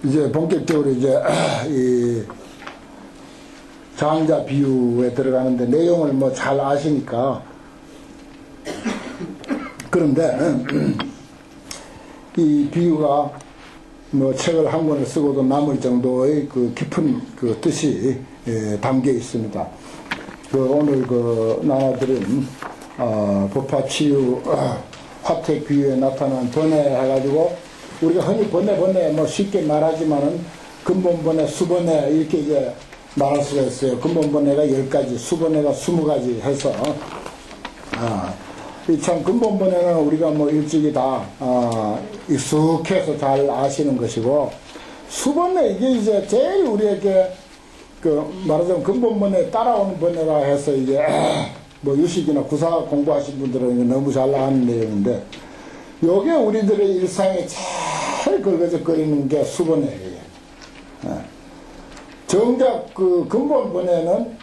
이제 본격적으로 이제 이 장자 비유에 들어가는데 내용을 뭐 잘 아시니까. 그런데 이 비유가 뭐 책을 한 권을 쓰고도 남을 정도의 그 깊은 그 뜻이 담겨 있습니다. 그 오늘 그 나눠드린 법화치유 화택 비유에 나타난 번뇌 해가지고 우리가 흔히 번뇌 뭐 쉽게 말하지만은 근본 번뇌, 수번뇌 이렇게 이제 말할 수가 있어요. 근본 번뇌가 10가지, 수번뇌가 20가지 해서 이 참 근본 번뇌는 우리가 뭐 일찍이 다 익숙해서 잘 아시는 것이고, 수번뇌 이게 이제 제일 우리에게 그 말하자면 근본 번뇌 따라오는 번뇌라 해서 이제 뭐 유식이나 구사 공부하신 분들은 너무 잘 아는 내용인데, 요게 우리들의 일상에 제일 걸거적거리는 게 수번뇌예요. 정작 그 근본 번뇌는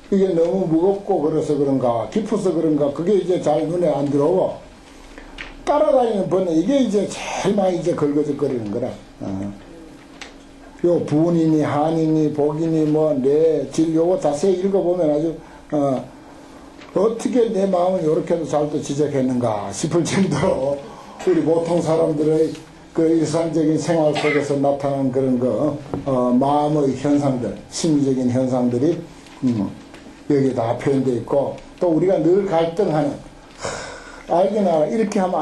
이게 너무 무겁고 그래서 그런가, 깊어서 그런가, 그게 이제 잘 눈에 안 들어오고, 따라다니는 번뇌, 이게 이제 제일 많이 이제 걸거적거리는 거라. 요 부운이니, 한이니, 복이니, 뭐, 뇌, 질, 요거 자세히 읽어보면 아주, 어떻게 내 마음을 요렇게도 잘도 지적했는가 싶을 정도로, 우리 보통 사람들의 그 일상적인 생활 속에서 나타나는 그런 마음의 현상들, 심리적인 현상들이, 여기 다 표현되어 있고, 또 우리가 늘 갈등하는, 알기나 이렇게 하면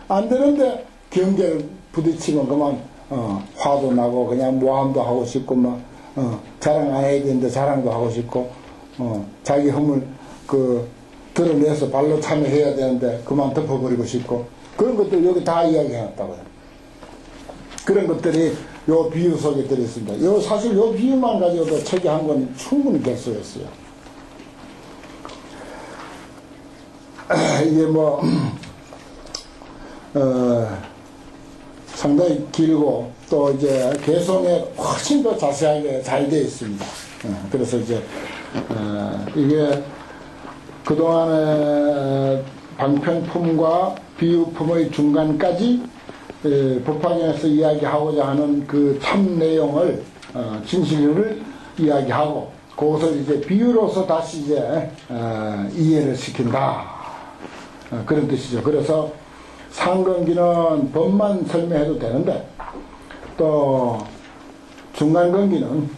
안 되는데 경계를 부딪히면 그만 화도 나고 그냥 모함도 하고 싶고 막 자랑 안 해야 되는데 자랑도 하고 싶고 자기 흠을 그 드러내서 발로 참여해야 되는데 그만 덮어버리고 싶고, 그런 것들 여기 다 이야기해놨다고요. 그런 것들이 요 비유 속에 들어있습니다. 사실 요 비유만 가지고도 책이 한 권 충분히 결소했어요. 이게 뭐 상당히 길고 또 이제 개성에 훨씬 더 자세하게 잘 되어 있습니다. 그래서 이제 이게 그동안의 방편품과 비유품의 중간까지 법화경에서 이야기하고자 하는 그 참 내용을 진실을 이야기하고, 그것을 이제 비유로서 다시 이제 이해를 시킨다, 그런 뜻이죠. 그래서 상근기는 법만 설명해도 되는데, 또 중간근기는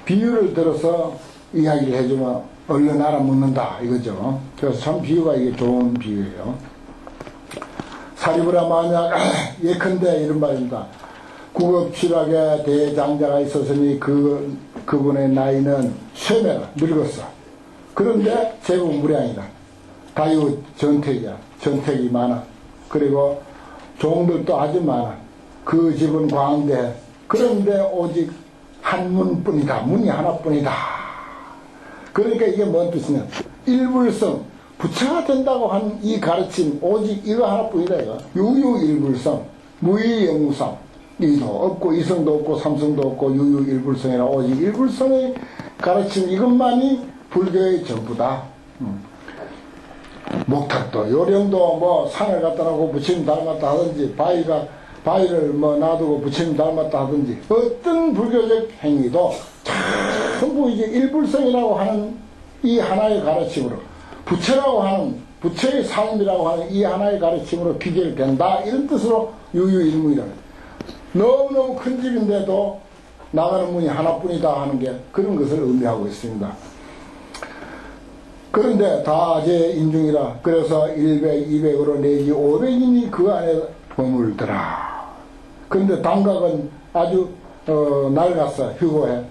비유를 들어서 이야기를 해주면 얼른 알아묻는다 이거죠. 그래서 참 비유가 이게 좋은 비유예요. 사리부라 만약 예컨대 이런 말입니다. 구급출학에 대장자가 있었으니 그분의 나이는 쇠매라, 늙었어. 그런데 제국 무량이다. 다유 전택이야. 전택이 많아. 그리고 종들도 아주 많아. 그 집은 광대. 그런데 오직 한 문뿐이다. 문이 하나뿐이다. 그러니까 이게 뭔 뜻이냐, 일불성, 부처가 된다고 하는 이 가르침, 오직 이거 하나뿐이다 이거. 유유일불성, 무의영무성, 이도 없고 이성도 없고 삼성도 없고 유유일불성이라 오직 일불성의 가르침, 이것만이 불교의 전부다. 목탁도 요령도 뭐 상을 갖다 놓고 부처님 닮았다 하든지, 바위를 뭐 놔두고 부처님 닮았다 하든지, 어떤 불교적 행위도 전부 이제 일불성이라고 하는 이 하나의 가르침으로, 부처라고 하는, 부처의 삶이라고 하는 이 하나의 가르침으로 귀결된다, 이런 뜻으로 유유일문이라. 너무너무 큰 집인데도 나가는 문이 하나뿐이다 하는 게 그런 것을 의미하고 있습니다. 그런데 다 제 인중이라, 그래서 100, 200으로 내지 500인이 그 안에 머물더라. 그런데 당각은 아주 낡았어, 휴고해.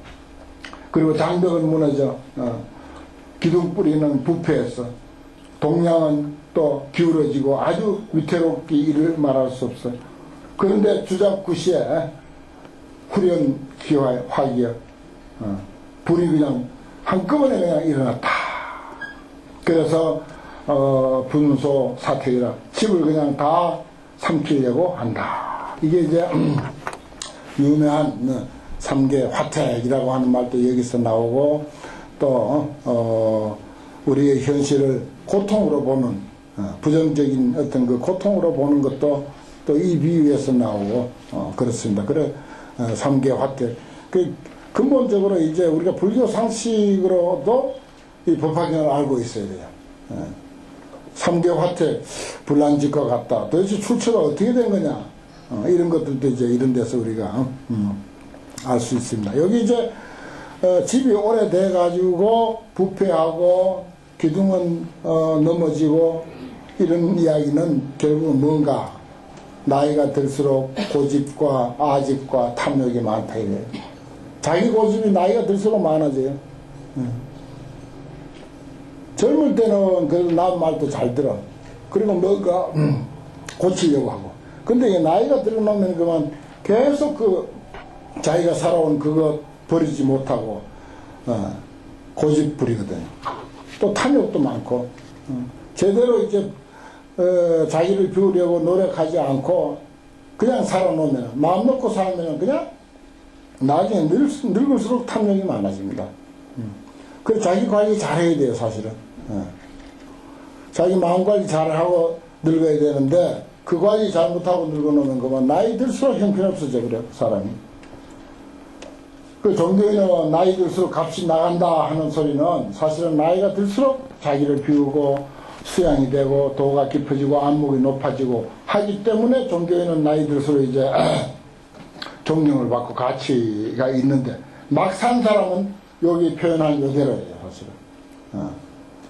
그리고 장벽은 무너져, 기둥뿌리는 부패했어. 동양은 또 기울어지고 아주 위태롭게 이를 말할 수 없어. 그런데 주작구시에 후련 화기야. 불이 그냥 한꺼번에 그냥 일어났다. 그래서 분소 사택이라, 집을 그냥 다 삼키려고 한다. 이게 이제 유명한 삼계 화택이라고 하는 말도 여기서 나오고, 또 우리의 현실을 고통으로 보는, 부정적인 어떤 그 고통으로 보는 것도 또 이 비유에서 나오고 그렇습니다. 그래 삼계 화태. 그 근본적으로 이제 우리가 불교 상식으로도 이 법화경을 알고 있어야 돼요. 삼계 화태 불난지과 같다. 도대체 출처가 어떻게 된 거냐? 이런 것들도 이제 이런 데서 우리가 알 수 있습니다. 여기 이제 집이 오래돼 가지고 부패하고 기둥은 넘어지고 이런 이야기는 결국은 뭔가 나이가 들수록 고집과 아집과 탐욕이 많다 이래요. 자기 고집이 나이가 들수록 많아져요. 젊을 때는 그래도 남 말도 잘 들어. 그리고 뭔가 고치려고 하고. 근데 나이가 들어놓으면 그만 계속 자기가 살아온 그거 버리지 못하고 고집 부리거든요. 또 탐욕도 많고 제대로 이제 자기를 비우려고 노력하지 않고 그냥 살아놓으면 마음 놓고 살면 그냥 나중에 늙을수록 탐욕이 많아집니다. 그래서 자기 관리 잘해야 돼요, 사실은. 자기 마음 관리 잘하고 늙어야 되는데 그 관리 잘못하고 늙어놓으면 그만 나이 들수록 형편없어져 그래요, 사람이. 그 종교인은 나이 들수록 값이 나간다 하는 소리는 사실은 나이가 들수록 자기를 비우고 수양이 되고 도가 깊어지고 안목이 높아지고 하기 때문에 종교인은 나이 들수록 이제 존경을 받고 가치가 있는데 막 산 사람은 여기 표현한 이대로예요, 사실은.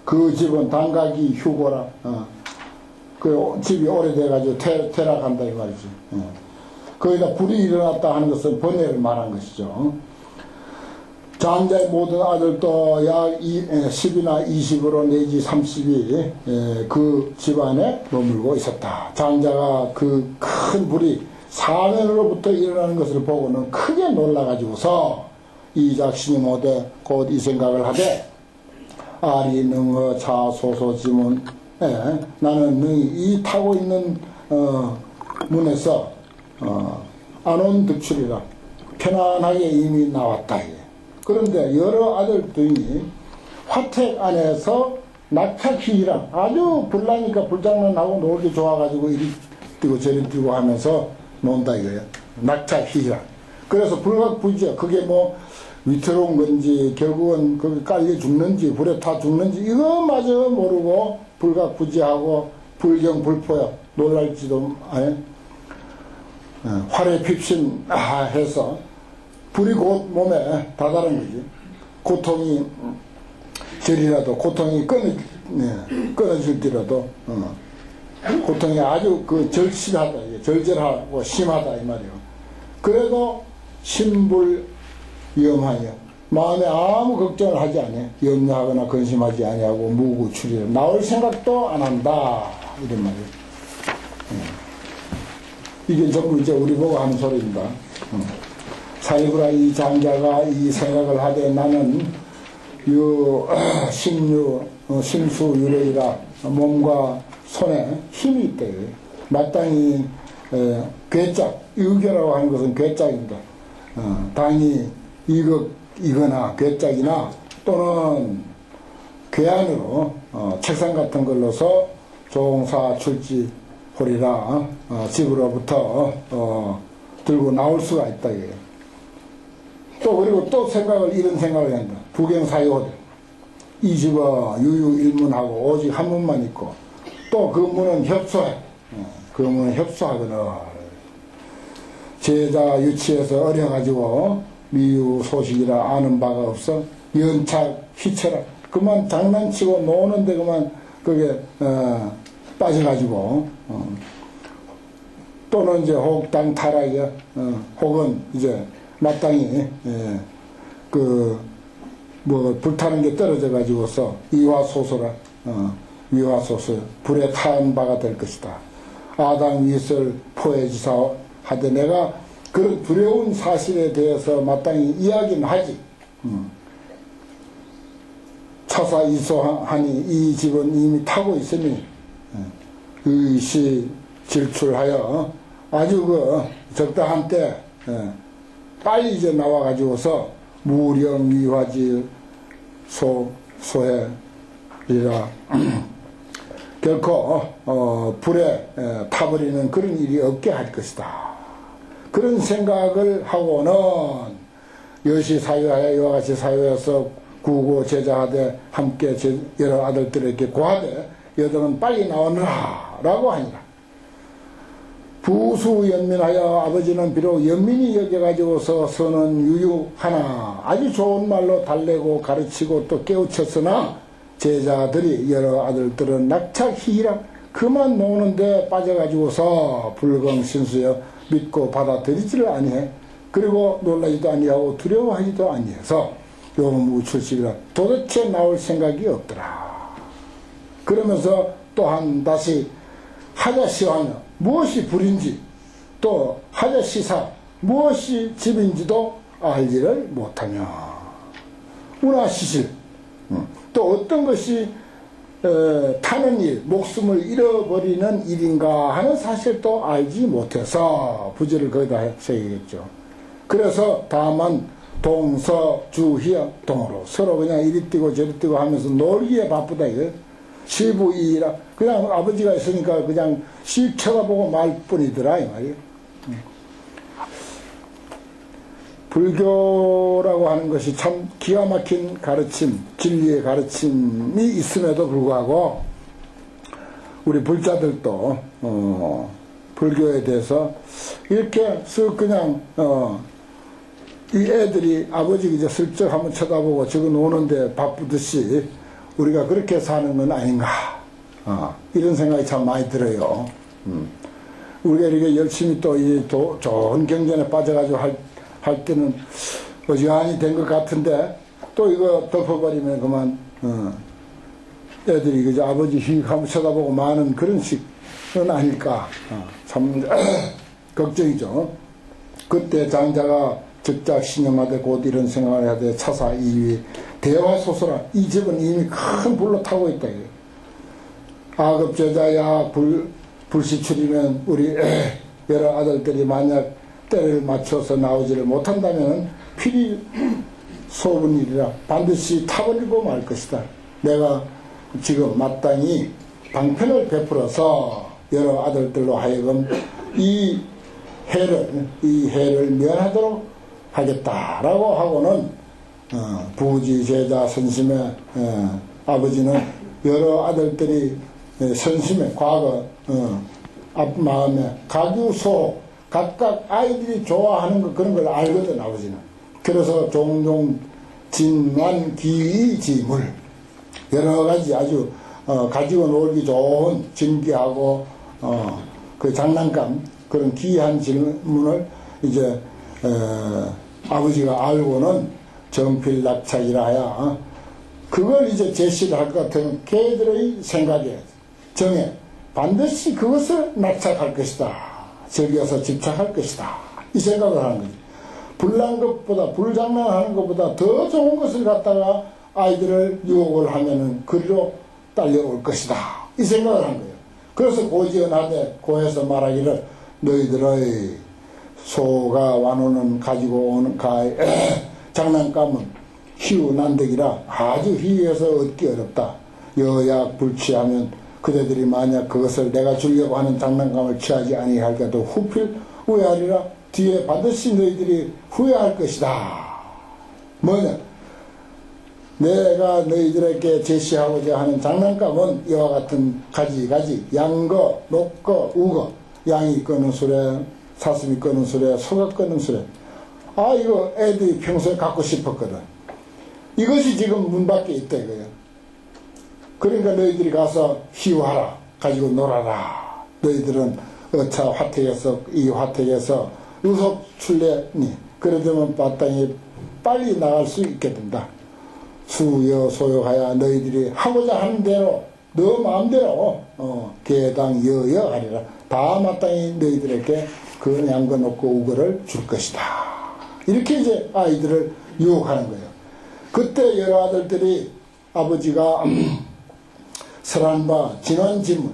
그 집은 단각이 휴고라. 그 집이 오래돼가지고 퇴락한다 이 말이지. 거기다 불이 일어났다 하는 것은 번뇌를 말한 것이죠. 장자의 모든 아들도 약 10이나 20으로 내지 30이 그 집안에 머물고 있었다. 장자가 그 큰 불이 사면으로부터 일어나는 것을 보고는 크게 놀라가지고서 이 작신이 못해 곧 이 생각을 하되 아리 능어 자소소지문 나는 능히 이 타고 있는 문에서 안온 득출이라 편안하게 이미 나왔다. 그런데 여러 아들들이 화택 안에서 낙타기랑 아주 불나니까 불장난하고 놀기 좋아가지고 이리 뛰고 저리 뛰고 하면서 논다 이거예요. 낙타기랑. 그래서 불각부지야. 그게 뭐 위태로운 건지 결국은 거기 깔려 죽는지 불에 타 죽는지 이거마저 모르고 불각부지하고 불경불포야. 놀랄지도 활에 핍신해서 불이 곧 몸에 다다른 거지. 고통이 절이라도 고통이 끊어질지라도 고통이 아주 절실하다, 절절하고 심하다 이 말이에요. 그래도 심불위험하여 마음에 아무 걱정을 하지 않아. 염려하거나 근심하지 아니하고 무구출이라 나올 생각도 안 한다 이런 말이에요. 이게 전부 이제 우리 보고 하는 소리입니다. 사이브라 이 장자가 이 생각을 하되 나는 심수유래이라 몸과 손에 힘이 있다. 마땅히 괴짝, 의교라고 하는 것은 괴짝입니다. 당이 이거나 괴짝이나 또는 괴안으로 책상 같은 걸로서 종사 출지호리라 집으로부터 들고 나올 수가 있다. 또 그리고 또 이런 생각을 한다. 부경사유호대 이 집은 유유일문하고 오직 한 문만 있고 또 그 문은 협소해. 그 문은 협소하거나 제자 유치해서 어려가지고 미유 소식이라 아는 바가 없어 연착 희철아 그만 장난치고 노는데 그만 그게 빠져가지고 또는 이제 혹당 타락이야. 혹은 이제 마땅히 불타는 게 떨어져 가지고서 이화소소라 위화소소 불에 타는 바가 될 것이다. 아당 위설 포해지사 하되 내가 그런 두려운 사실에 대해서 마땅히 이야기는 하지. 차사 이소하니 이 집은 이미 타고 있으니 의시 질출하여 아주 적당한 때 빨리 이제 나와가지고서 무령 위화질 소해리라 결코 불에 타버리는 그런 일이 없게 할 것이다. 그런 생각을 하고는 여시 사유하여 이와 같이 사유해서 구고 제자하되 함께 여러 아들들에게 고하되 여들은 빨리 나오느라 라고 하니라. 부수연민하여 아버지는 비록 연민이 여겨가지고서 선은 유유하나 아주 좋은 말로 달래고 가르치고 또 깨우쳤으나 제자들이 여러 아들들은 낙착희희라 그만 노는데 빠져가지고서 불경신수여 믿고 받아들이지를 아니해. 그리고 놀라지도 아니하고 두려워하지도 아니해서 요무출식이라 도대체 나올 생각이 없더라. 그러면서 또한 다시 하자시하며 무엇이 불인지 또 하자시사 무엇이 집인지도 알지를 못하며 운하시실 또 어떤 것이 타는 일, 목숨을 잃어버리는 일인가 하는 사실도 알지 못해서 부지를 거기다 새기겠죠. 그래서 다만 동서주희여 동으로 서로 그냥 이리 뛰고 저리 뛰고 하면서 놀기에 바쁘다 이거예요. 시부이라 그냥 아버지가 있으니까 그냥 씩 쳐다보고 말 뿐이더라 이 말이에요. 불교라고 하는 것이 참 기가 막힌 가르침, 진리의 가르침이 있음에도 불구하고 우리 불자들도 불교에 대해서 이렇게 쓱 그냥 이 애들이 아버지 이제 슬쩍 한번 쳐다보고 저거 노는데 바쁘듯이 우리가 그렇게 사는 건 아닌가 이런 생각이 참 많이 들어요. 우리가 이렇게 열심히 또 이 좋은 경전에 빠져가지고 할 때는 어지간히 된 것 같은데 또 이거 덮어버리면 그만 애들이 그저 아버지 휙 한번 쳐다보고 마는 그런 식은 아닐까 참 걱정이죠. 그때 장자가 즉작 신념하되 곧 이런 생각을 하되 차사 이위 대화소설아 이 집은 이미 큰 불로 타고 있다. 아급제자야 불시출이면 우리 여러 아들들이 만약 때를 맞춰서 나오지를 못한다면 필히 소분일이라 반드시 타버리고 말 것이다. 내가 지금 마땅히 방편을 베풀어서 여러 아들들로 하여금 이 해를 면하도록 하겠다라고 하고는 부지 제자 선심의 아버지는 여러 아들들이 선심의 과거 앞마음에 가규소 각각 아이들이 좋아하는 것 그런 걸 알거든 아버지는. 그래서 종종 진만 기이지물 여러 가지 아주 가지고 놀기 좋은 진기하고 그 장난감 그런 기이한 질문을 이제 아버지가 알고는 정필낙착이라 하야 그걸 이제 제시를 할 것 같으면 걔들의 생각에 정해 반드시 그것을 낙착할 것이다. 즐겨서 집착할 것이다. 이 생각을 하는 거지. 불난 것보다 불장난하는 것보다 더 좋은 것을 갖다가 아이들을 유혹을 하면은 그리로 딸려올 것이다. 이 생각을 한 거예요. 그래서 고지연하되 고해서 말하기를 너희들의 소가 와노는 가지고 오는 장난감은 희우난득이라 아주 희유해서 얻기 어렵다. 여약 불취하면 그대들이 만약 그것을 내가 주려고 하는 장난감을 취하지 아니할까도 후회하리라. 뒤에 반드시 너희들이 후회할 것이다. 뭐냐? 내가 너희들에게 제시하고자 하는 장난감은 이와 같은 가지 양거, 녹거, 우거 양이 끄는 수레, 사슴이 끄는 수레, 소가 끄는 수레. 이거 애들이 평소에 갖고 싶었거든. 이것이 지금 문 밖에 있다 이거야. 그러니까 너희들이 가서 희우하라. 가지고 놀아라. 너희들은 어차 화택에서 이 화택에서 유속 출래니 그러려면 마땅히 빨리 나갈 수 있게 된다. 수여 소요하여 너희들이 하고자 하는 대로 너 마음대로 계당 여여 하리라. 다 마땅히 너희들에게 그 양거 놓고 우거를 줄 것이다. 이렇게 이제 아이들을 유혹하는 거예요. 그때 여러 아들들이 아버지가 설한 바 진원지물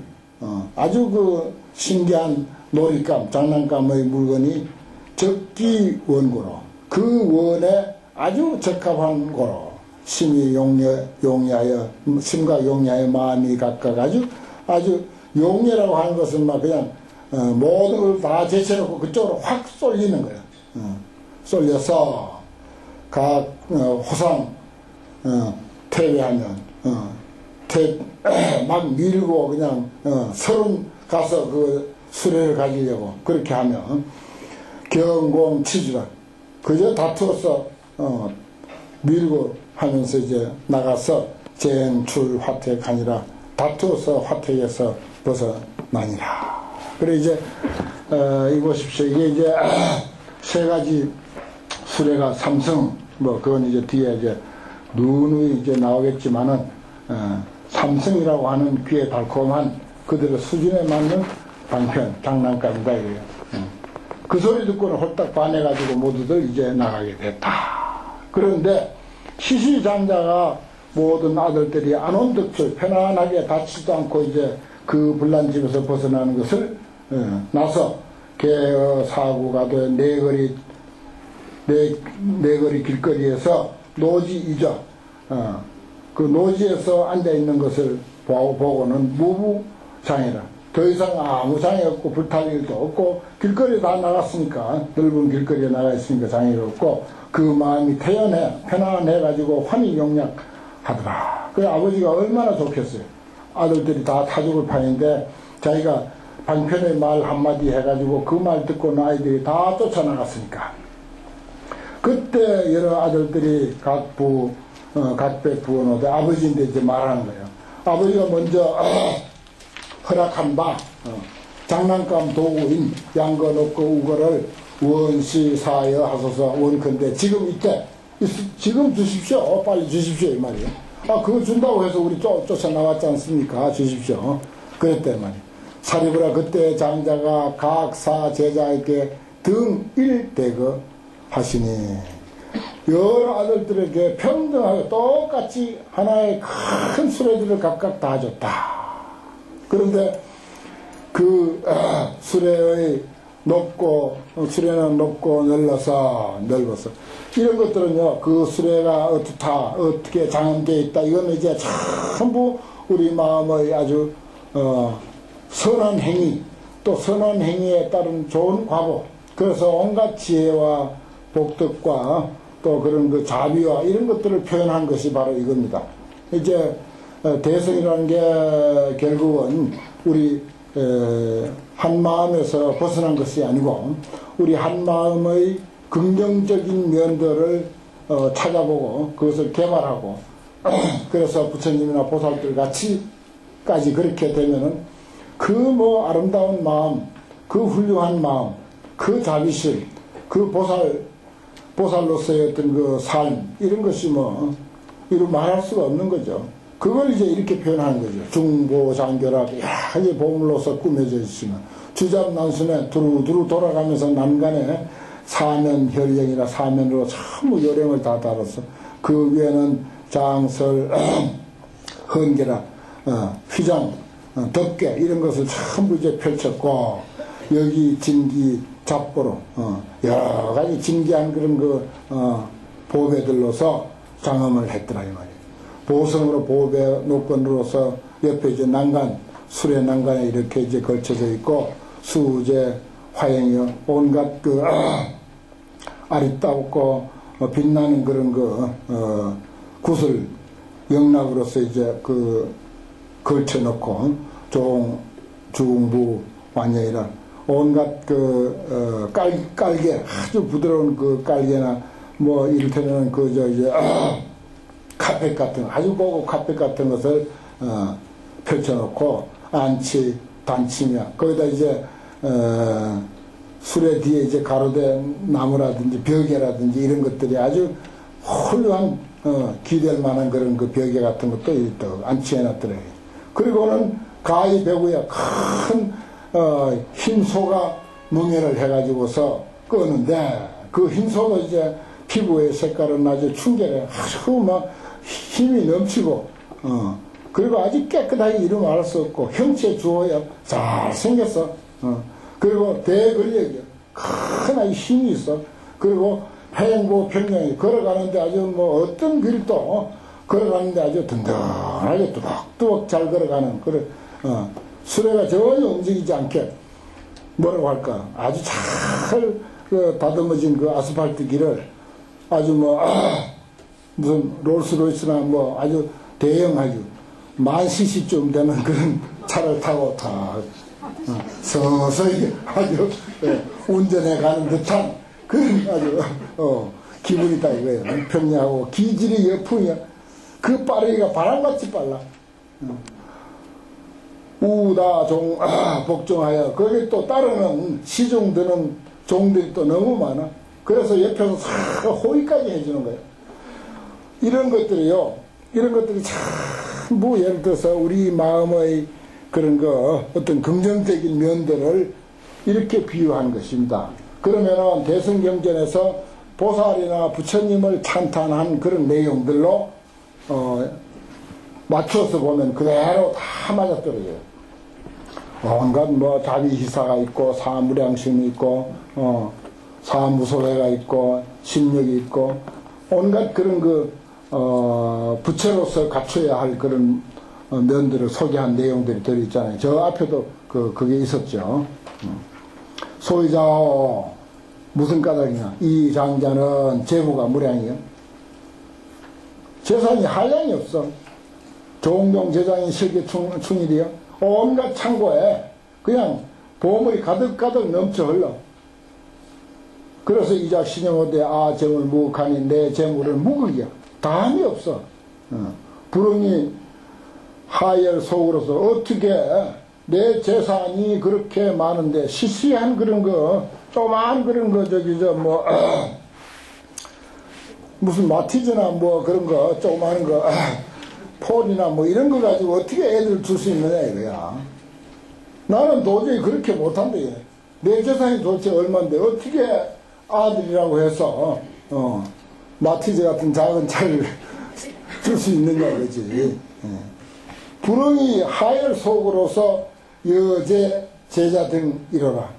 아주 그 신기한 놀잇감 장난감의 물건이 적기 원고로 그 원에 아주 적합한 고로 심이 용례하여 심과 용례하여 마음이 각각 아주 용례라고 하는 것은 막 그냥 모든 걸 다 제쳐놓고 그쪽으로 확 쏠리는 거예요. 쏠려서 각 호상 퇴위하면 막 밀고 그냥 서른 가서 그 수레를 가지려고 그렇게 하면 경공치주라 그저 다투어서 밀고 하면서 이제 나가서 쟁출 화택하니라 다투어서 화택에서 벗어나니라. 그래 이제 이보십시오. 이게 이제 세 가지 수레가 삼성 뭐 그건 이제 뒤에 이제 누누이 이제 나오겠지만은 삼성이라고 하는 귀에 달콤한 그들의 수준에 맞는 방편 장난감이다 이거예요. 그 소리 듣고는 홀딱 반해가지고 모두들 이제 나가게 됐다. 그런데 시시장자가 모든 아들들이 안온득출 편안하게 다치지도 않고 이제 그 불난집에서 벗어나는 것을 나서 개어 사고가 돼 네거리 길거리에서 노지 잊어 그 노지에서 앉아있는 것을 보고는 무부장애라. 더 이상 아무 장애 없고 불탈 일도 없고 길거리에 다 나갔으니까 넓은 길거리에 나가 있으니까 장애가 없고 그 마음이 편안해가지고 환히 용약하더라. 그 아버지가 얼마나 좋겠어요. 아들들이 다 타죽을 판인데 자기가 방편의 말 한마디 해가지고 그 말 듣고는 아이들이 다 쫓아나갔으니까 그때 여러 아들들이 각백 부원오되 아버지인데 이제 말하는 거예요. 아버지가 먼저 허락한 바 장난감 도구인 양거 높고 우거를 원시사여 하소서 원컨대 지금 이때 지금 주십시오. 빨리 주십시오 이 말이에요. 그거 준다고 해서 우리 쫓아나왔지 않습니까? 주십시오. 그랬단 말이에요. 사리부라 그때 장자가 각사 제자에게 등일대거 하시니 여러 아들들에게 평등하게 똑같이 하나의 큰 수레들을 각각 다 줬다. 그런데 그 수레의 수레는 높고 넓어서 이런 것들은요 그 수레가 어떻게 장엄되어 있다 이건 이제 전부 우리 마음의 아주 선한 행위 또 선한 행위에 따른 좋은 과보 그래서 온갖 지혜와 복덕과 또 그런 그 자비와 이런 것들을 표현한 것이 바로 이겁니다. 이제 대성이라는 게 결국은 우리 한 마음에서 벗어난 것이 아니고 우리 한 마음의 긍정적인 면들을 찾아보고 그것을 개발하고 그래서 부처님이나 보살들 같이까지 그렇게 되면은 그 뭐 아름다운 마음, 그 훌륭한 마음, 그 자비심, 그 보살로서의 어떤 그 삶 이런 것이 뭐 이루 말할 수가 없는 거죠. 그걸 이제 이렇게 표현하는 거죠. 중보장교라고 야하게 보물로서 꾸며져 있으면 주잡난순에 두루두루 돌아가면서 난간에 사면혈령이라 사면으로 전부 요령을 다 달아서 그 위에는 장설 헌계라 휘장 덮개 이런 것을 전부 이제 펼쳤고 여기 진기 잡보로 여러 가지 진기한 그런 그 보배들로서 장엄을 했더라 이 말이에요. 보성으로 보배 노건으로서 옆에 이제 난간 수레 난간에 이렇게 이제 걸쳐져 있고 수제 화행이요 온갖 그 아리따웠고 빛나는 그런 그 구슬 영락으로서 이제 그 걸쳐놓고 중부 완전이라 온갖 그 깔개 아주 부드러운 그 깔개나 뭐 이를테면 그 이제 카펫 같은 아주 고급 카펫 같은 것을 펼쳐놓고 안치 단치며 거기다 이제 수레 뒤에 이제 가로대 나무라든지 벽에라든지 이런 것들이 아주 훌륭한 기댈 만한 그런 그 벽에 같은 것도 있다고 안치해놨더래요. 그리고는 가히 배구에 큰 흰 소가 뭉해를 해가지고서 끄는데 그 흰 소도 이제 피부의 색깔은 아주 충결해 아주 막 힘이 넘치고 그리고 아주 깨끗하게 이름 알 수 없고 형체 주어야 잘 생겼어. 그리고 대근력이야. 큰 아주 힘이 있어. 그리고 행보 평양이 걸어가는데 아주 뭐 어떤 길도 걸어가는데 아주 든든하게 뚜벅뚜벅 잘 걸어가는 그런 수레가 전혀 움직이지 않게 뭐라고 할까, 아주 잘 다듬어진 그 아스팔트 길을 아주 뭐 무슨 롤스로이스나 뭐 아주 대형 아주 10,000cc쯤 되는 그런 차를 타고 다 서서히 아주 운전해 가는 듯한 그런 아주 기분이다 이거예요. 평야하고 기질이 역풍이야. 그 빠르기가 바람같이 빨라. 우다 종 복종하여 거기 또 따르는 시종 드는 종들이 또 너무 많아. 그래서 옆에서 싹 호의까지 해주는 거예요. 이런 것들이요, 이런 것들이 참 뭐 예를 들어서 우리 마음의 그런 거 어떤 긍정적인 면들을 이렇게 비유한 것입니다. 그러면은 대승경전에서 보살이나 부처님을 찬탄한 그런 내용들로 맞춰서 보면 그대로 다 맞아떨어져요. 온갖 뭐 자비희사가 있고 사무량심이 있고 사무소회가 있고 심력이 있고 온갖 그런 부처로서 갖춰야 할 그런 면들을 소개한 내용들이 들어있잖아요. 저 앞에도 그게 있었죠. 소이자오 무슨 까닭이냐, 이 장자는 재무가 무량이요. 재산이 한량이 없어. 종종 재장이 실기충일이요. 온갖 창고에 그냥 보물이 가득가득 넘쳐 흘러. 그래서 이자 신영어대 재물 무극하니 내 재물은 무극이야. 다함이 없어. 불응이 하열 속으로서 어떻게 내 재산이 그렇게 많은데 시시한 그런 거, 조그만 그런 거 무슨 마티즈나 뭐 그런 거 조그만 거 폴이나 뭐 이런 거 가지고 어떻게 애들 줄 수 있느냐 이거야. 나는 도저히 그렇게 못한다. 내 재산이 도대체 얼마인데 어떻게 아들이라고 해서 마티즈 같은 작은 차를 줄 수 있느냐 그지. 불응이 하열 속으로서 여제 제자 등 이러라.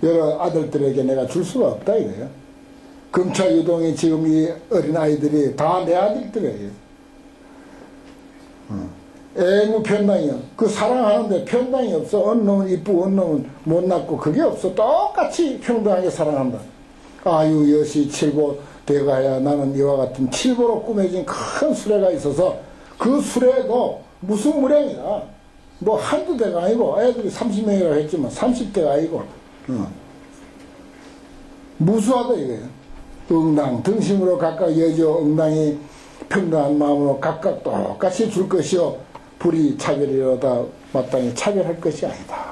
여러 아들들에게 내가 줄 수가 없다 이거예요. 금차 유동이 지금 이 어린 아이들이 다 내 아들들이에요. 애무 편당이요. 그 사랑하는데 편당이 없어. 어느 놈은 이쁘고 어느 놈은 못났고 그게 없어. 똑같이 평등하게 사랑한다. 아유 여시 칠보 되가야 나는 이와 같은 칠보로 꾸며진 큰 수레가 있어서 그 수레도 무슨 무량이야. 뭐 한두 대가 아니고 애들이 30명이라고 했지만 30대가 아니고 무수하다 이거예요. 응당 등심으로 각각 여지어 응당이 평등한 마음으로 각각 똑같이 줄 것이요 불이 차별이로다 마땅히 차별할 것이 아니다.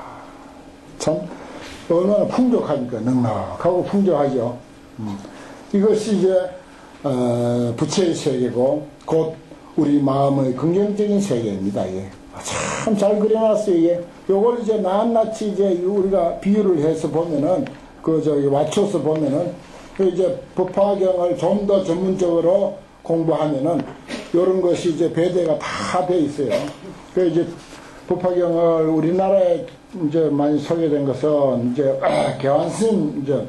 참 얼마나 풍족하니까 넉넉하고 풍족하죠. 이것이 이제 부처의 세계고 곧 우리 마음의 긍정적인 세계입니다. 참 잘 그려놨어요. 이게 요걸 이제 낱낱이 이제 우리가 비유를 해서 보면은 맞춰서 보면은 이제 법화경을 좀 더 전문적으로 공부하면은 요런 것이 이제 배대가 다 돼 있어요. 그 이제 법화경을 우리나라에 이제 많이 소개된 것은 이제 개완스님 이제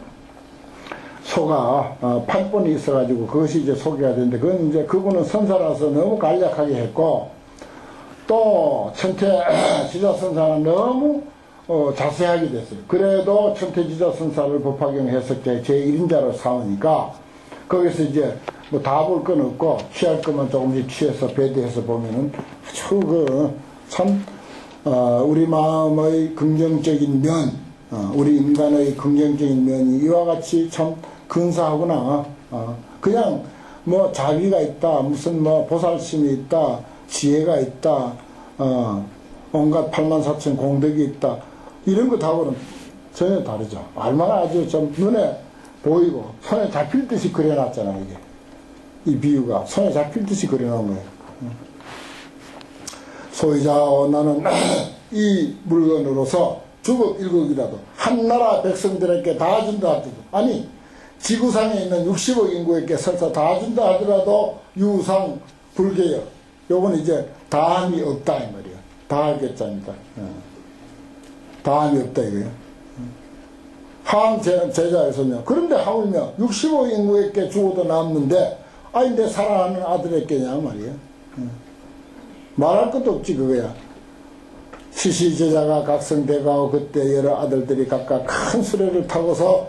소가 8번이 있어가지고 그것이 이제 소개가 되는데 그건 이제 그분은 선사라서 너무 간략하게 했고 또 천태 지자선사는 너무 자세하게 됐어요. 그래도 천태 지자선사를 법화경 해석자의 제1인자로 삼으니까 거기서 이제 뭐 다 볼 건 없고 취할 것만 조금씩 취해서 배대해서 보면은 아주 참 우리 마음의 긍정적인 면, 우리 인간의 긍정적인 면이 이와 같이 참 근사하구나. 그냥 뭐 자비가 있다, 무슨 뭐 보살심이 있다, 지혜가 있다, 온갖 84,000 공덕이 있다, 이런 것하고는 전혀 다르죠. 얼마나 아주 좀 눈에 보이고 손에 잡힐 듯이 그려놨잖아요. 이게 이 비유가 손에 잡힐 듯이 그려놓은 거예요. 소이자오 나는 이 물건으로서 주국 일국이라도 한나라 백성들에게 다 준다 하더라도, 아니 지구상에 있는 60억 인구에게 설사 다 준다 하더라도 유상 불개여, 요건 이제 다함이 없다 이 말이에요. 다할 개자입니다. 다함이 없다 이거예요. 항 제자에서며 그런데 하물며 65억 인구에게 주고도 남는데 아니 내 사랑하는 아들에게냐 말이에요. 말할 것도 없지 그거야. 시시제자가 각성되고 그때 여러 아들들이 각각 큰 수레를 타고서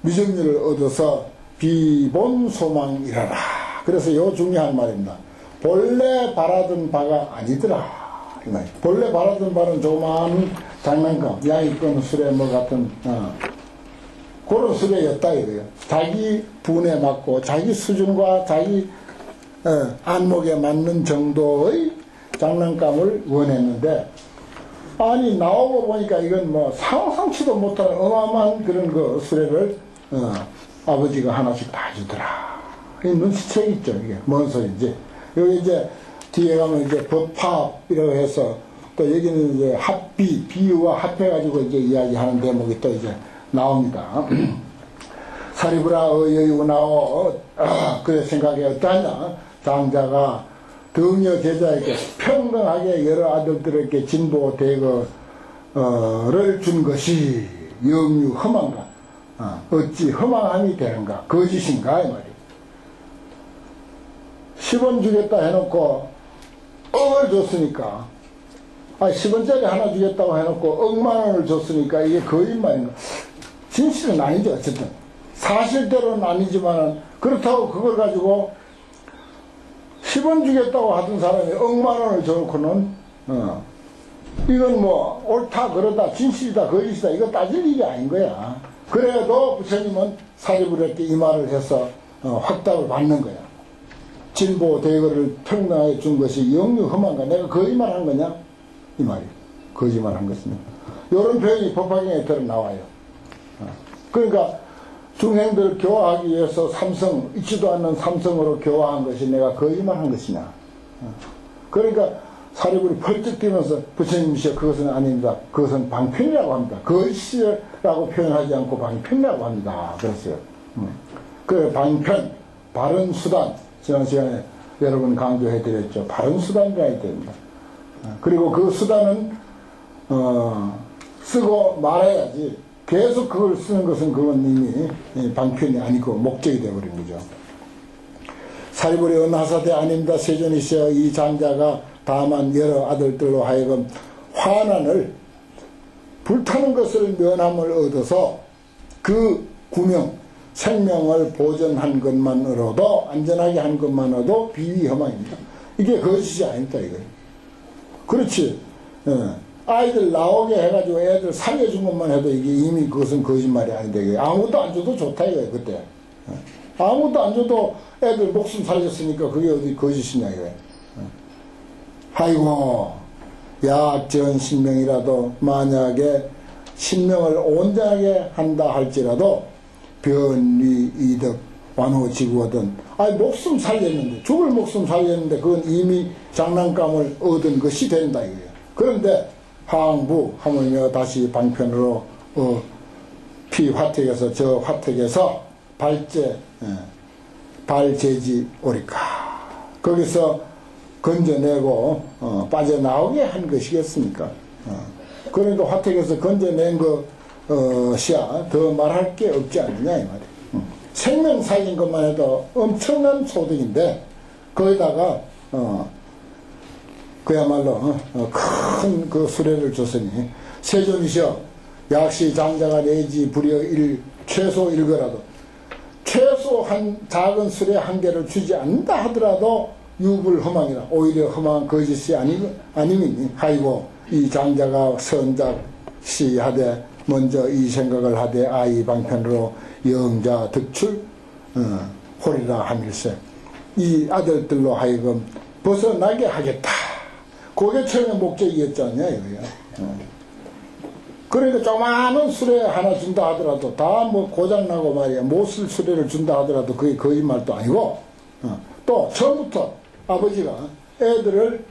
미정리를 얻어서 비본소망이라라. 그래서 요 중요한 말입니다. 본래 바라던 바가 아니더라. 이 말이에요. 본래 바라던 바는 조그마한 장난감, 양이권 수레 뭐 같은 그런 수레였다 이거예요. 자기 분에 맞고 자기 수준과 자기 안목에 맞는 정도의 장난감을 원했는데, 아니 나오고 보니까 이건 뭐 상상치도 못한 어마어마한 그런 그 수레를 아버지가 하나씩 다 주더라. 이 눈치채 있죠. 이게 뭔 소리인지. 여기 이제 뒤에 가면 이제 법합이라고 해서 또 여기는 이제 합비, 비유와 합해가지고 이제 이야기하는 대목이 또 이제 나옵니다. 사리부라 여유나오 그래 생각이 어떠하냐. 장자가 등여 제자에게 평등하게 여러 아들들에게 진보 대거를 준 것이 영유 험한가? 어찌 험함이 되는가? 거짓인가? 이 말이에요. 10원 주겠다 해놓고 억을 줬으니까, 10원짜리 하나 주겠다고 해놓고 억만 원을 줬으니까 이게 거짓말인가? 진실은 아니죠. 어쨌든 사실대로는 아니지만 그렇다고 그걸 가지고 10원 주겠다고 하던 사람이 억만 원을 줘놓고는 이건 뭐 옳다 그러다 진실이다 거짓이다 이거 따질 일이 아닌 거야. 그래도 부처님은 사리부리에게 이 말을 해서 확답을 받는 거야. 진보 대거를 평등하게 준 것이 영유 험한가? 내가 거짓말한 거냐? 이 말이에요. 거짓말한 것입니다. 이런 표현이 법화경에 들어 나와요. 그러니까 중생들을 교화하기 위해서 삼성, 있지도 않는 삼성으로 교화한 것이 내가 거짓말한 것이냐. 그러니까 사리불이 펄쩍 뛰면서 부처님이시여 그것은 아닙니다. 그것은 방편이라고 합니다. 거짓이라고 표현하지 않고 방편이라고 합니다. 그랬어요. 그 방편, 바른 수단, 지난 시간에 여러분 강조해 드렸죠. 바른 수단이라 해야 됩니다. 그리고 그 수단은 쓰고 말아야지 계속 그걸 쓰는 것은 그건 이미 방편이 아니고 목적이 되어버린 거죠. 사리불이 은하사대 아닙니다. 세존이시여 이 장자가 다만 여러 아들들로 하여금 환난을 불타는 것을 면함을 얻어서 그 구명 생명을 보존한 것만으로도 안전하게 한 것만으로도 비위험합니다. 이게 거짓이 아닙니다. 이거 그렇지. 아이들 나오게 해가지고 애들 살려준 것만 해도 이게 이미 그것은 거짓말이 아닌데 아무것도 안 줘도 좋다 이거예요. 그때 아무것도 안 줘도 애들 목숨 살렸으니까 그게 어디 거짓이냐 이거예요. 아이고 약전 신명이라도 만약에 신명을 온전하게 한다 할지라도 변리 이득 완호지구하든 목숨 살렸는데 죽을 목숨 살렸는데 그건 이미 장난감을 얻은 것이 된다 이거예요. 그런데 항부 하물며 다시 방편으로 피화택에서 저 화택에서 발제지 오리까 거기서 건져내고 빠져나오게 한 것이겠습니까? 그러니까 화택에서 건져낸 것이야 더 말할 게 없지 않느냐 이 말이에요. 생명 살린 것만 해도 엄청난 소득인데 거기다가 그야말로 큰 그 수레를 줬으니 세존이시여 약시 장자가 내지 불여 최소 일거라도 최소 한 작은 수레 한 개를 주지 않는다 하더라도 유불허망이라 오히려 허망한 거짓이 아니니 하이고 이 장자가 선작시 하되 먼저 이 생각을 하되 아이 방편으로 영자 득출 홀이라 하밀세 이 아들들로 하여금 벗어나게 하겠다. 그게 처음에 목적이었지 않냐 이거야. 그러니까 조그마한 수레 하나 준다 하더라도 다 뭐 고장나고 말이야 못 쓸 수레를 준다 하더라도 그게 거짓말도 아니고 또 처음부터 아버지가 애들을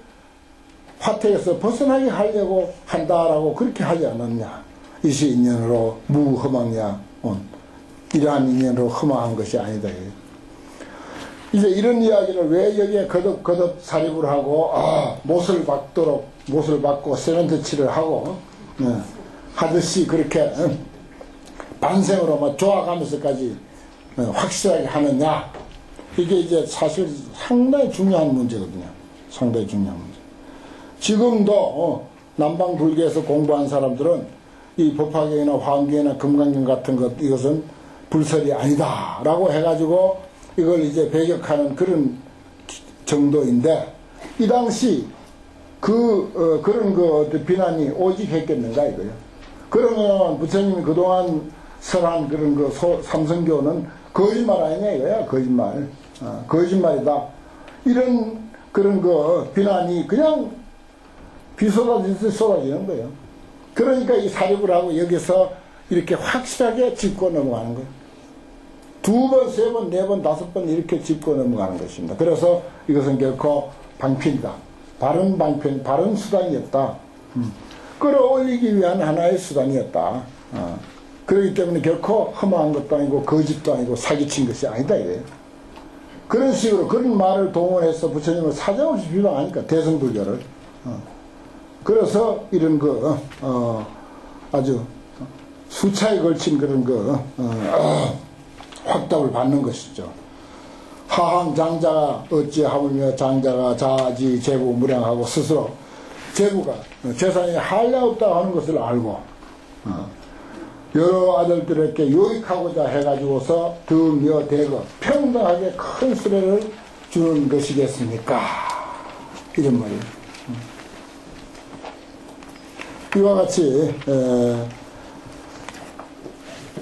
화택에서 벗어나게 하려고 한다라고 그렇게 하지 않았냐. 이시 인연으로 무허망야 이러한 인연으로 허망한 것이 아니다. 이제 이런 이야기를 왜 여기에 거듭 사립을 하고 못을 받고 세멘트 칠을 하고 하듯이 그렇게 반생으로 막 좋아가면서까지 확실하게 하느냐. 이게 이제 사실 상당히 중요한 문제거든요. 상당히 중요한 문제. 지금도 남방 불교에서 공부한 사람들은 이 법화경이나 화엄경이나 금강경 같은 것 이것은 불설이 아니다 라고 해가지고 이걸 이제 배격하는 그런 정도인데, 이 당시 그런 비난이 오직 했겠는가 이거요. 그러면 부처님이 그동안 설한 그런 삼성교는 거짓말 아니냐 이거야. 거짓말. 거짓말이다. 이런 그런 비난이 그냥 비 쏟아지듯이 쏟아지는 거예요. 그러니까 이 사립을 여기서 이렇게 확실하게 짚고 넘어가는 거예요. 2번, 3번, 4번, 5번 이렇게 짚고 넘어가는 것입니다. 그래서 이것은 결코 방편이다. 바른 방편, 바른 수단이었다. 끌어올리기 위한 하나의 수단이었다. 그렇기 때문에 결코 허망한 것도 아니고 거짓도 아니고 사기친 것이 아니다 이거예요. 그런 식으로 그런 말을 동원해서 부처님을 사정없이 비방하니까 대승불교를. 그래서 이런 아주 수차에 걸친 그런 확답을 받는 것이죠. 하항 장자가 어찌하물며 장자가 자지 제부 무량하고 스스로 제부가 재산이 한량없다고 하는 것을 알고 여러 아들들에게 유익하고자 해가지고서 득여 대거 평등하게 큰 수레를 주는 것이겠습니까? 이런 말이에요. 이와 같이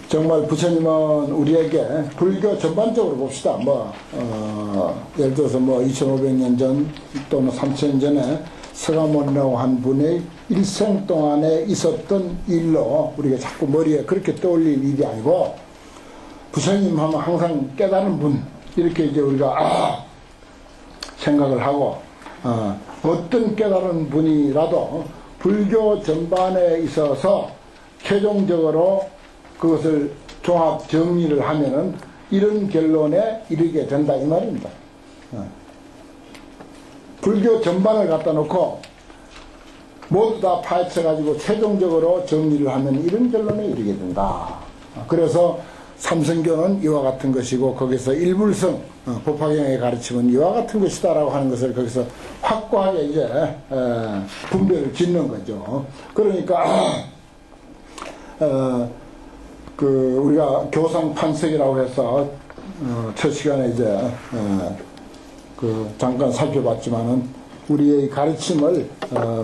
정말 부처님은 우리에게 불교 전반적으로 봅시다. 예를 들어서 2500년 전 또는 3000년 전에 서가모니라고 한 분의 일생 동안에 있었던 일로 우리가 자꾸 머리에 그렇게 떠올릴 일이 아니고, 부처님 하면 항상 깨달은 분, 이렇게 이제 우리가 생각을 하고, 어떤 깨달은 분이라도 불교 전반에 있어서 최종적으로 그것을 종합 정리를 하면은 이런 결론에 이르게 된다 이 말입니다. 불교 전반을 갖다 놓고 모두 다 파헤쳐가지고 최종적으로 정리를 하면 이런 결론에 이르게 된다. 그래서 삼성교는 이와 같은 것이고, 거기서 일불성 법화경의 가르침은 이와 같은 것이다라고 하는 것을 거기서 확고하게 이제 분별을 짓는 거죠. 그러니까 우리가 교상판석이라고 해서 첫 시간에 이제 잠깐 살펴봤지만은 우리의 가르침을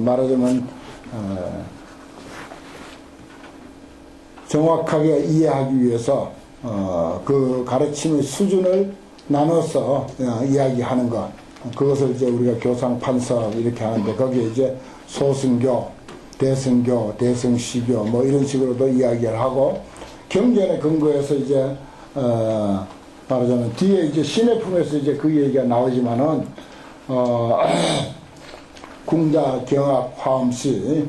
말하자면 정확하게 이해하기 위해서 그 가르침의 수준을 나눠서 이야기하는 것, 그것을 이제 우리가 교상판석 이렇게 하는데, 거기에 이제 소승교, 대승교, 대승시교 이런 식으로도 이야기를 하고, 경전에 근거해서 이제 말하자면 뒤에 이제 신의 품에서 이제 그 얘기가 나오지만은 궁자, 경합, 화엄시,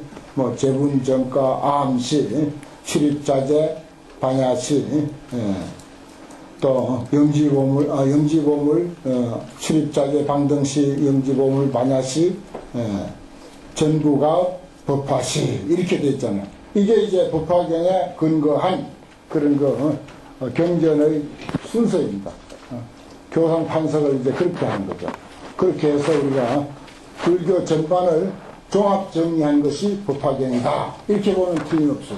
제분정가, 아함시, 출입자재, 반야시, 또 영지보물, 출입자재, 방등시, 영지보물, 반야시, 전부가 법화시 이렇게 되어 있잖아요. 이게 이제 법화경에 근거한 그런 경전의 순서입니다. 교상 판석을 이제 그렇게 하는 거죠. 그렇게 해서 우리가 불교 전반을 종합 정리한 것이 법화경이다. 이렇게 보면 틀림없어요.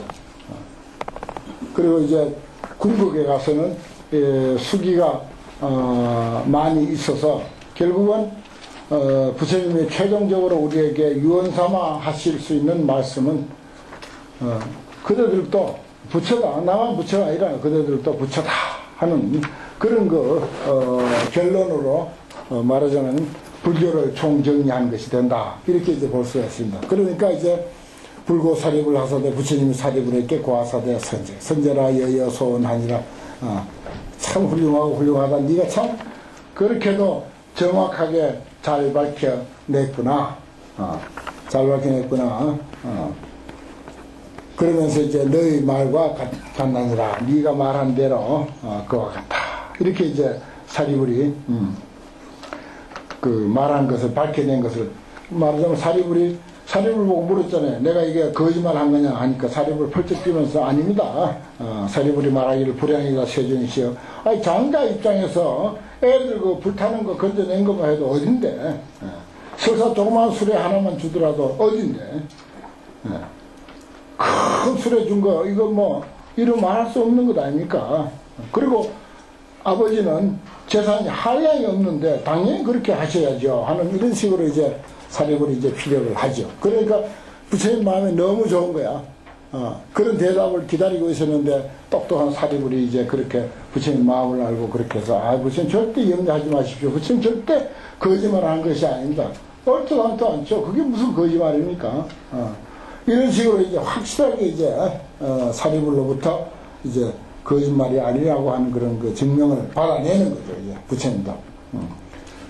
그리고 이제 궁극에 가서는 수기가 많이 있어서 결국은 부처님이 최종적으로 우리에게 유언삼아 하실 수 있는 말씀은 그대들도 부처다. 나만 부처가 아니라 그대들도 부처다 하는 그런 결론으로 말하자면 불교를 총정리한 것이 된다. 이렇게 이제 볼 수가 있습니다. 그러니까 이제 불고 사립을 하사대 부처님이 사립을 했게 고하사대 선제. 선제라 여여 소원하니라. 참 훌륭하다. 네가 참 그렇게도 정확하게 잘 밝혀냈구나. 잘 밝혀냈구나. 그러면서 이제 너의 말과 같나니라. 네가 말한 대로 그와 같다. 이렇게 이제 사리불이 말한 것을 밝혀낸 것을 말하자면 사리불 보고 물었잖아요. 내가 이게 거짓말 한 거냐 하니까 사리불 펄쩍 뛰면서 아닙니다. 사리불이 말하기를 불량이다 세존이시여. 아니 장자 입장에서 애들 불타는 거 건져낸 것만 해도 어딘데. 설사 조그만 수레 하나만 주더라도 어딘데. 예. 큰 수레 준 거, 이거 뭐, 이름 말할 수 없는 것 아닙니까? 그리고 아버지는 재산이 한량이 없는데, 당연히 그렇게 하셔야죠. 하는 이런 식으로 이제 사립을 이제 피력을 하죠. 그러니까 부처님 마음이 너무 좋은 거야. 그런 대답을 기다리고 있었는데, 똑똑한 사립을이 이제 그렇게 부처님 마음을 알고 그렇게 해서, 부처님 절대 염려하지 마십시오. 부처님 절대 거짓말 한 것이 아닙니다. 얼토당토 않죠. 그게 무슨 거짓말입니까? 이런 식으로 이제 확실하게 이제, 사리불로부터 이제 거짓말이 아니라고 하는 그런 그 증명을 받아내는 거죠. 이제 부처님도.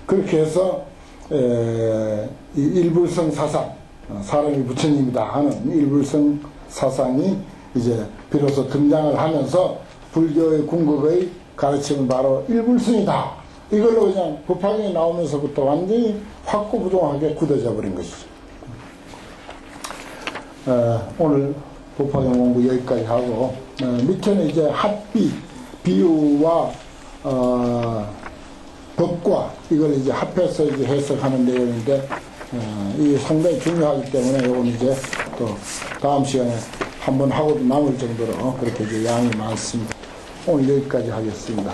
그렇게 해서, 이 일불성 사상, 사람이 부처님이다 하는 일불성 사상이 이제 비로소 등장을 하면서 불교의 궁극의 가르침은 바로 일불성이다. 이걸로 그냥 법화경에 나오면서부터 완전히 확고부동하게 굳어져 버린 것이죠. 오늘 법화경 공부 여기까지 하고, 밑에는 이제 합비, 비유와, 법과 이걸 이제 합해서 이제 해석하는 내용인데, 이게 상당히 중요하기 때문에 이건 이제 또 다음 시간에 한번 하고도 남을 정도로 그렇게 이제 양이 많습니다. 오늘 여기까지 하겠습니다.